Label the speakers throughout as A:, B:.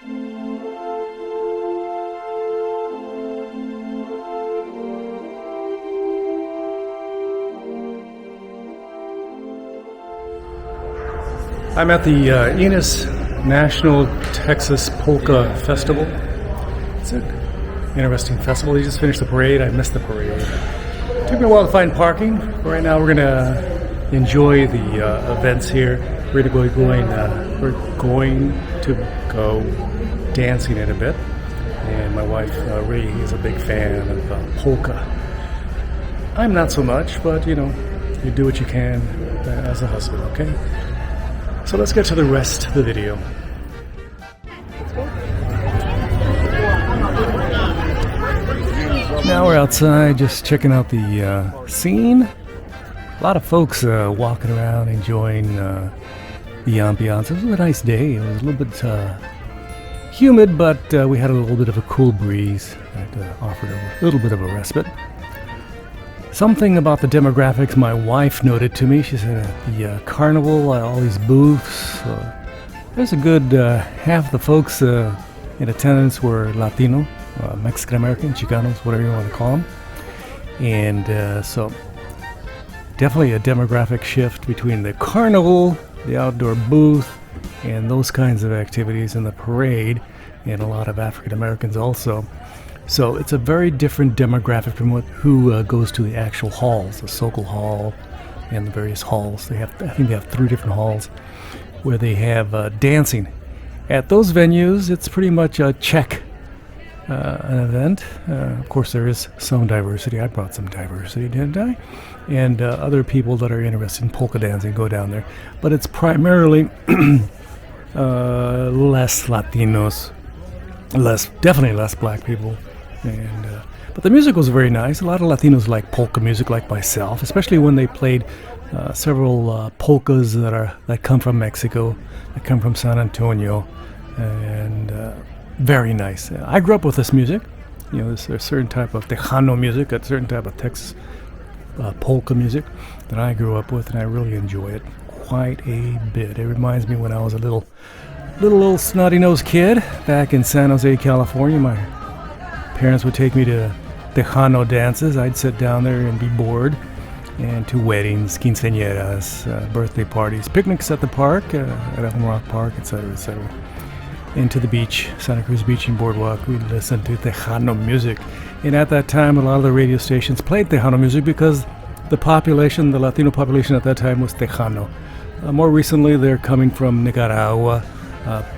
A: I'm at the Ennis National Texas Polka Festival. It's an interesting festival. They just finished the parade. I missed the parade. It took me a while to find parking. But right now we're going to enjoy the events here. We're going to go dancing in a bit. And my wife really is a big fan of polka. I'm not so much, but you do what you can as a husband, okay? So let's get to the rest of the video. Now we're outside just checking out the scene. A lot of folks walking around enjoying the ambiance. It was a nice day. It was a little bit humid, but we had a little bit of a cool breeze that offered a little bit of a respite. Something about the demographics my wife noted to me. She said the carnival, all these booths, there's a good half the folks in attendance were Latino, Mexican-American, Chicanos, whatever you want to call them. And so definitely a demographic shift between the carnival, the outdoor booth, and those kinds of activities in the parade, and a lot of African-Americans also. So it's a very different demographic from who goes to the actual halls, the Sokol Hall and the various halls. I think they have 3 different halls where they have dancing. At those venues, it's pretty much a Czech an event. Of course, there is some diversity. I brought some diversity, didn't I? And other people that are interested in polka dancing go down there. But it's primarily less Latinos, definitely less black people. And but the music was very nice. A lot of Latinos like polka music, like myself, especially when they played several polkas that come from Mexico, that come from San Antonio, and very nice. I grew up with this music. There's a certain type of Tejano music, a certain type of Texas polka music that I grew up with, and I really enjoy it quite a bit. It reminds me when I was a little snotty-nosed kid back in San Jose, California. My parents would take me to Tejano dances. I'd sit down there and be bored, and to weddings, quinceañeras, birthday parties, picnics at the park, at Elm Rock Park, etc., etc. And to the beach, Santa Cruz Beach and Boardwalk. We'd listen to Tejano music. And at that time, a lot of the radio stations played Tejano music because the Latino population at that time was Tejano. More recently, they're coming from Nicaragua,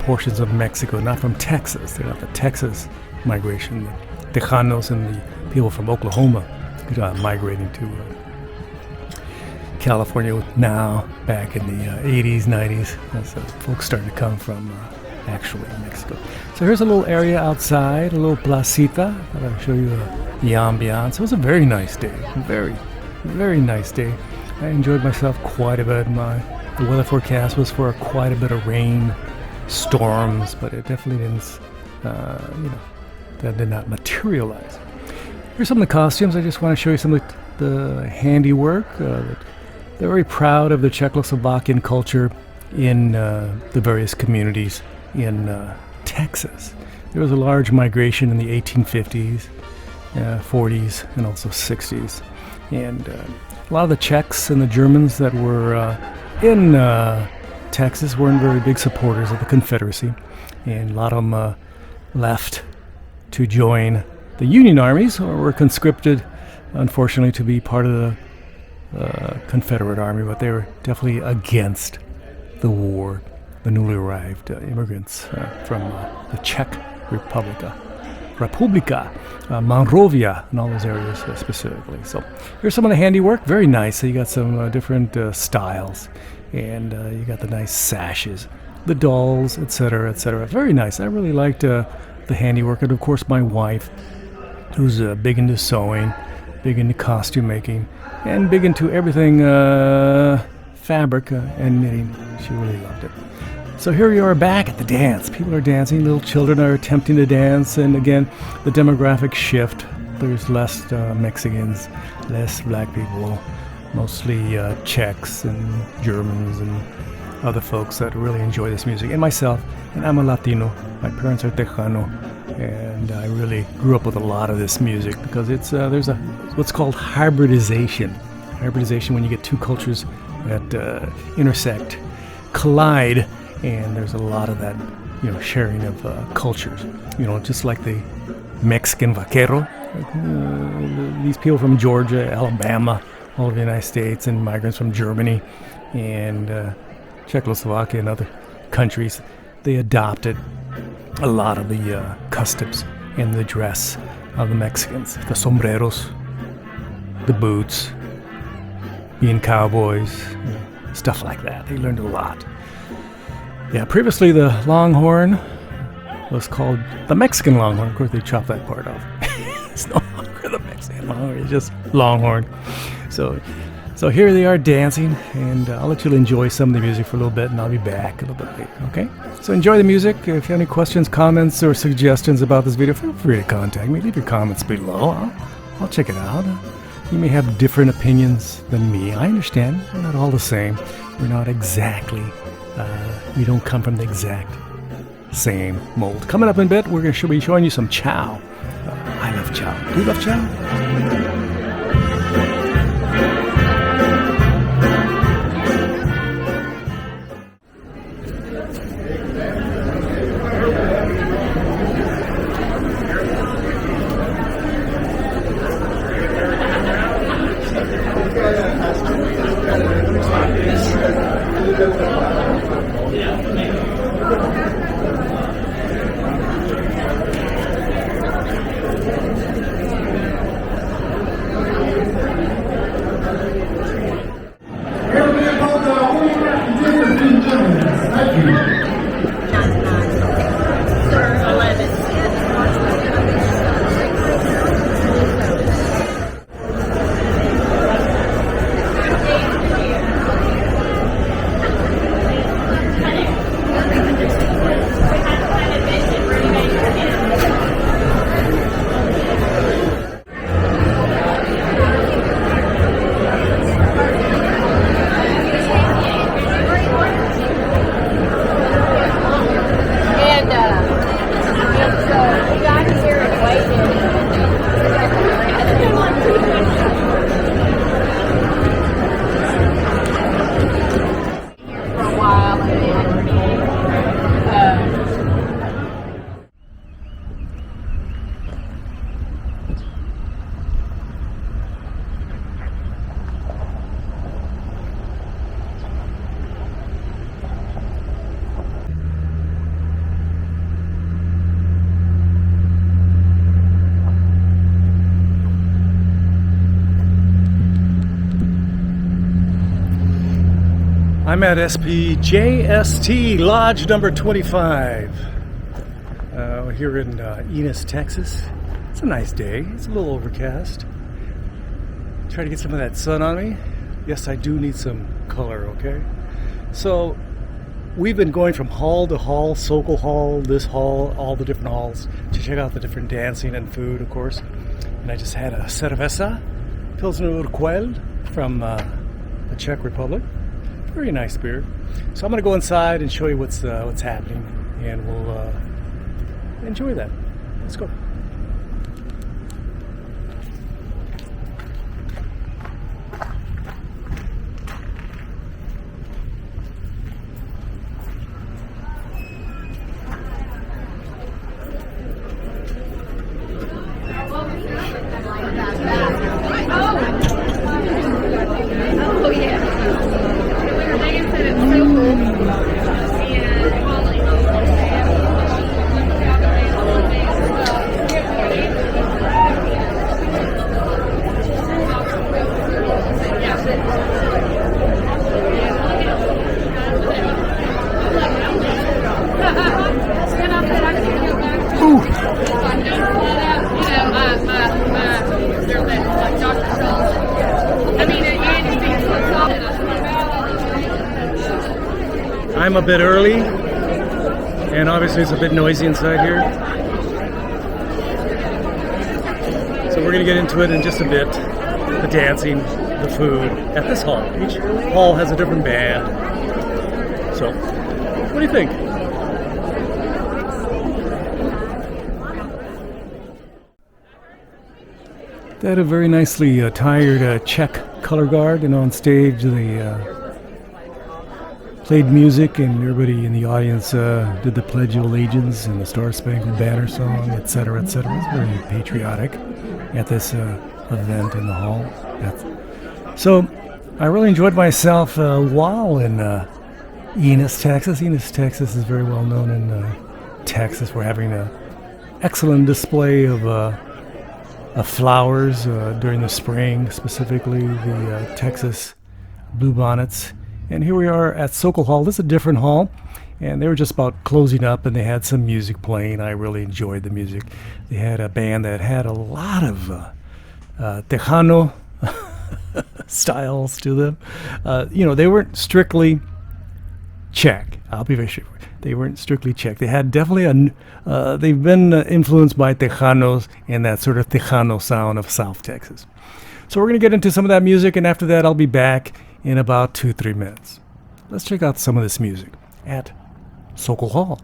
A: portions of Mexico, not from Texas. They're not the Texas migration. The Tejanos and the people from Oklahoma migrating to California now, back in the 80s, 90s. So folks starting to come from actually Mexico. So here's a little area outside, a little placita. I'll show you the ambiance. It was a very nice day. Very, very nice day. I enjoyed myself quite a bit. The weather forecast was for quite a bit of rain, storms, but it definitely didn't, that did not materialize. Here's some of the costumes. I just want to show you some of the handiwork. They're very proud of the Czechoslovakian culture in the various communities in Texas. There was a large migration in the 1850s, 40s, and also 60s. And a lot of the Czechs and the Germans that were in Texas weren't very big supporters of the Confederacy. And a lot of them left to join the Union armies, or were conscripted, unfortunately, to be part of the Confederate Army, but they were definitely against the war, the newly arrived immigrants from the Czech Republica, Monrovia, and all those areas specifically. So here's some of the handiwork, very nice. So you got some different styles, and you got the nice sashes, the dolls, etc., etc. Very nice. I really liked the handiwork, and of course my wife, who's big into sewing, big into costume making, and big into everything fabric and knitting. She really loved it. So here we are back at the dance. People are dancing, little children are attempting to dance, and again, the demographic shift. There's less Mexicans, less black people, mostly Czechs and Germans and other folks that really enjoy this music, and myself. And I'm a Latino. My parents are Tejano, and I really grew up with a lot of this music because it's there's what's called hybridization. Hybridization, when you get two cultures that intersect, collide, and there's a lot of that, sharing of cultures. Just like the Mexican vaquero, these people from Georgia, Alabama, all over the United States, and migrants from Germany and Czechoslovakia and other countries, they adopted a lot of the customs and the dress of the Mexicans, the sombreros, the boots, being cowboys, stuff like that. They learned a lot. Yeah, previously the longhorn was called the Mexican longhorn. Of course, they chopped that part off. It's no longer the Mexican longhorn, it's just longhorn. So here they are dancing, and I'll let you enjoy some of the music for a little bit, and I'll be back a little bit later, okay? So enjoy the music. If you have any questions, comments, or suggestions about this video, feel free to contact me. Leave your comments below. I'll check it out. You may have different opinions than me. I understand. We're not all the same. We're not exactly, we don't come from the exact same mold. Coming up in a bit, we're going to be showing you some chow. I love chow. Do you love chow? I'm at SPJST Lodge number 25 here in Ennis, Texas. It's a nice day. It's a little overcast. Try to get some of that sun on me. Yes, I do need some color, okay? So we've been going from hall to hall, Sokol Hall, this hall, all the different halls to check out the different dancing and food, of course. And I just had a cerveza, Pilsner Urquell from the Czech Republic. Very nice beer. So I'm going to go inside and show you what's happening, and we'll enjoy that. Let's go. I'm a bit early, and obviously it's a bit noisy inside here. So we're going to get into it in just a bit. The dancing, the food at this hall. Each hall has a different band. So, what do you think? They had a very nicely attired Czech color guard, and on stage they played music, and everybody in the audience did the Pledge of Allegiance and the Star Spangled Banner song, etc., etc. It's very patriotic at this event in the hall. So I really enjoyed myself while in Ennis, Texas. Ennis, Texas is very well known in Texas for having an excellent display of flowers during the spring, specifically the Texas bluebonnets. And here we are at Sokol Hall. This is a different hall, and they were just about closing up, and they had some music playing. I really enjoyed the music. They had a band that had a lot of Tejano styles to them. They weren't strictly Czech. I'll be very sure. They weren't strictly Czech. They had definitely they've been influenced by Tejanos and that sort of Tejano sound of South Texas. So we're going to get into some of that music, and after that I'll be back in about 2-3 minutes. Let's check out some of this music at Sokol Hall.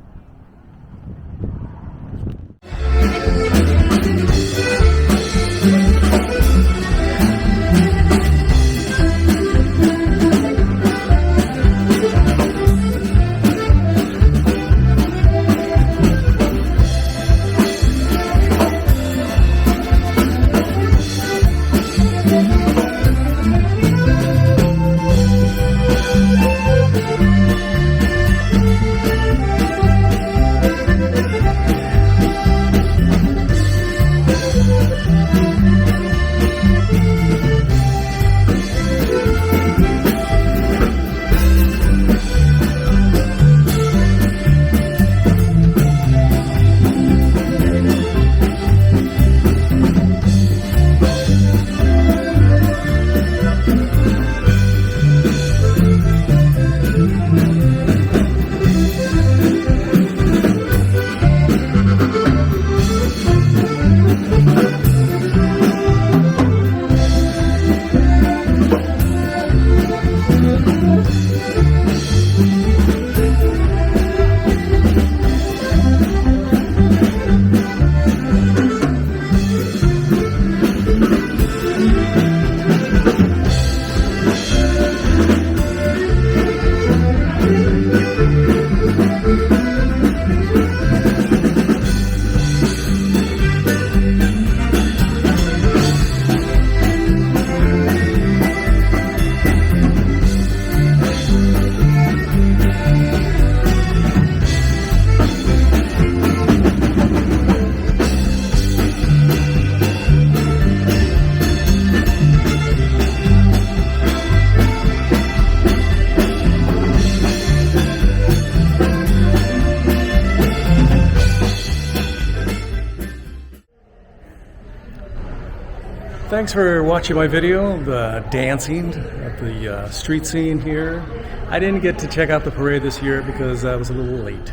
A: Thanks for watching my video of the dancing at the street scene here. I didn't get to check out the parade this year because I was a little late.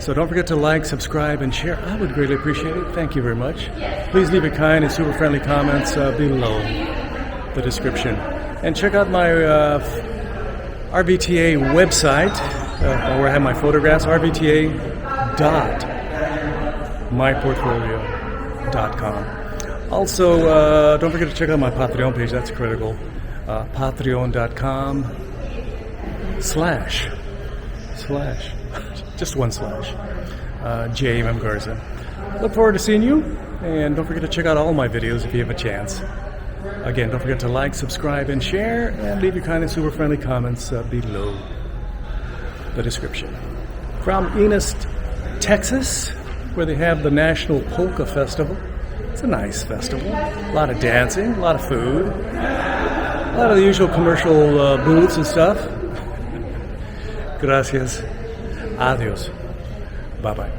A: So don't forget to like, subscribe, and share. I would greatly appreciate it. Thank you very much. Please leave a kind and super friendly comments below the description. And check out my RVTA website where I have my photographs, rvta.myportfolio.com. Also, don't forget to check out my Patreon page. That's critical. Patreon.com/ just one slash, JMM Garza. Look forward to seeing you, and don't forget to check out all my videos if you have a chance. Again, don't forget to like, subscribe, and share, and leave your kind and super friendly comments below the description. From Ennis, Texas, where they have the National Polka Festival. It's a nice festival. A lot of dancing, a lot of food, a lot of the usual commercial booths and stuff. Gracias. Adios. Bye-bye.